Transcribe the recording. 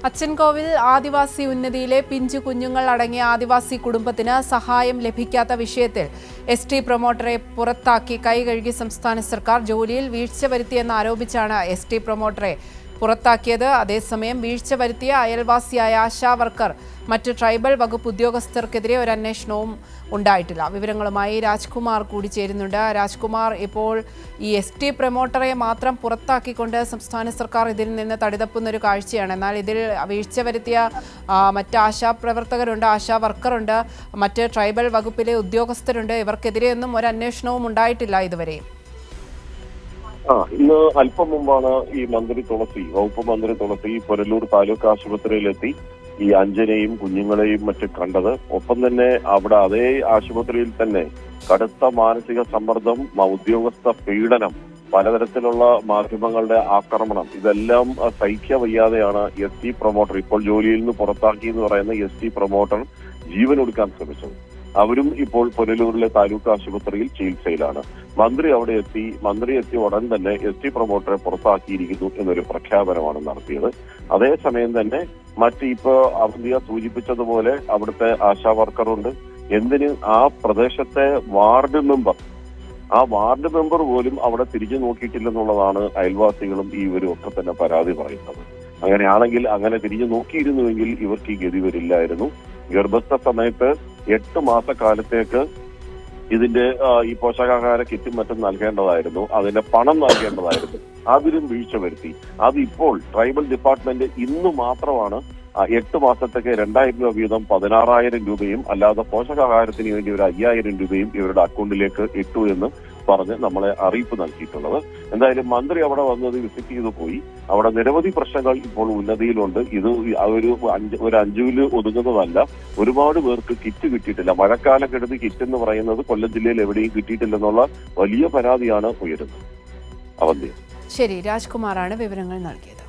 അച്ചൻകോവിൽ ആദിവാസി ഉന്നതിയിലെ പിഞ്ചു കുഞ്ഞുങ്ങൾ അടങ്ങിയ ആദിവാസി കുടുംബത്തിന് സഹായം ലഭിക്കാത്ത വിഷയത്തിൽ എസ്.ടി പ്രൊമോട്ടറെ പുറത്താക്കി കൈകഴുകി സംസ്ഥാന സർക്കാർ. ജോലിയിൽ വീഴ്ച വരുത്തിയെന്ന് ആരോപിച്ചാണ് എസ്.ടി പ്രൊമോട്ടറെ പുറത്താക്കിയത്. അതേസമയം വീഴ്ച വരുത്തിയ അയൽവാസിയായ ആശാ വർക്കർ മറ്റ് ട്രൈബൽ വകുപ്പ് ഉദ്യോഗസ്ഥർക്കെതിരെ ഒരു അന്വേഷണവും ഉണ്ടായിട്ടില്ല. വിവരങ്ങളുമായി രാജ്കുമാർ കൂടി ചേരുന്നുണ്ട്. രാജ്കുമാർ, ഇപ്പോൾ ഈ എസ്.ടി പ്രൊമോട്ടറെ മാത്രം പുറത്താക്കിക്കൊണ്ട് സംസ്ഥാന സർക്കാർ ഇതിൽ നിന്ന് തടിതപ്പുന്നൊരു കാഴ്ചയാണ്. എന്നാൽ ഇതിൽ വീഴ്ച വരുത്തിയ മറ്റ് ആശാ പ്രവർത്തകരുണ്ട്, ആശാ വർക്കറുണ്ട്, മറ്റ് ട്രൈബൽ വകുപ്പിലെ ഉദ്യോഗസ്ഥരുണ്ട്. ഇവർക്കെതിരെയൊന്നും ഒരു അന്വേഷണവും ഉണ്ടായിട്ടില്ല ഇതുവരെ. ഇന്ന് അല്പം മുമ്പാണ് ഈ വകുപ്പ് മന്ത്രി തുളസി പുനലൂർ താലൂക്ക് ആശുപത്രിയിലെത്തി ഈ അഞ്ജനെയും കുഞ്ഞുങ്ങളെയും മറ്റും കണ്ടത്. ഒപ്പം തന്നെ അവിടെ അതേ ആശുപത്രിയിൽ തന്നെ കടുത്ത മാനസിക സമ്മർദ്ദം, ഉദ്യോഗസ്ഥ പീഡനം, പലതരത്തിലുള്ള മാധ്യമങ്ങളുടെ ആക്രമണം, ഇതെല്ലാം സഹിക്കാൻ വയ്യാതെയാണ് എസ്.ടി പ്രൊമോട്ടർ, ഇപ്പോൾ ജോലിയിൽ നിന്ന് പുറത്താക്കി എന്ന് പറയുന്ന എസ്.ടി പ്രൊമോട്ടർ ജീവനൊടുക്കാൻ ശ്രമിച്ചത്. അവരും ഇപ്പോൾ പുനലൂരിലെ താലൂക്ക് ആശുപത്രിയിൽ ചികിത്സയിലാണ്. മന്ത്രി എത്തിയ ഉടൻ തന്നെ എസ്.ടി പ്രൊമോട്ടറെ പുറത്താക്കിയിരിക്കുന്നു എന്നൊരു പ്രഖ്യാപനമാണ് നടത്തിയത്. അതേസമയം തന്നെ ഇപ്പോ അവന്തിയ സൂചിപ്പിച്ചതുപോലെ അവിടുത്തെ ആശാ വർക്കറുണ്ട്. എന്തിന് ആ പ്രദേശത്തെ വാർഡ് മെമ്പർ പോലും അവിടെ തിരിഞ്ഞു നോക്കിയിട്ടില്ലെന്നുള്ളതാണ് അയൽവാസികളും ഇവരും ഒക്കെ തന്നെ പരാതി പറയുന്നത്. അങ്ങനെയാണെങ്കിൽ അങ്ങനെ തിരിഞ്ഞു നോക്കിയിരുന്നുവെങ്കിൽ ഇവർക്ക് ഈ ഗതി വരില്ലായിരുന്നു. ഗർഭസ്ഥ സമയത്ത് 8 മാസക്കാലത്തേക്ക് ഇതിന്റെ ഈ പോഷകാഹാര കിറ്റും മറ്റും നൽകേണ്ടതായിരുന്നു, അതിന്റെ പണം നൽകേണ്ടതായിരുന്നു. അതിലും വീഴ്ച വരുത്തി. അതിപ്പോൾ ട്രൈബൽ ഡിപ്പാർട്ട്മെന്റ് ഇന്ന് മാത്രമാണ് 8 മാസത്തേക്ക് 2000 രൂപ വീതം 16,000 രൂപയും അല്ലാതെ പോഷകാഹാരത്തിന് വേണ്ടി ഒരു 5,000 രൂപയും ഇവരുടെ അക്കൗണ്ടിലേക്ക് ഇട്ടു എന്ന് പറഞ്ഞ് നമ്മളെ അറിയിപ്പ് നൽകിയിട്ടുള്ളത്. എന്തായാലും മന്ത്രി അവിടെ വന്നത് വിസിറ്റ് ചെയ്തു പോയി. അവിടെ നിരവധി പ്രശ്നങ്ങൾ ഇപ്പോൾ ഉന്നതിയിലുണ്ട്. ഇത് ഒരു 5 ഒതുങ്ങുന്നതല്ല. ഒരുപാട് പേർക്ക് കിറ്റ് കിട്ടിയിട്ടില്ല. മഴക്കാലക്കെടുതി കിറ്റ് എന്ന് പറയുന്നത് കൊല്ലം ജില്ലയിൽ എവിടെയും കിട്ടിയിട്ടില്ലെന്നുള്ള വലിയ പരാതിയാണ് ഉയരുന്നത്. അവന്തി. ശരി, രാജ്കുമാറാണ് വിവരങ്ങൾ നൽകിയത്.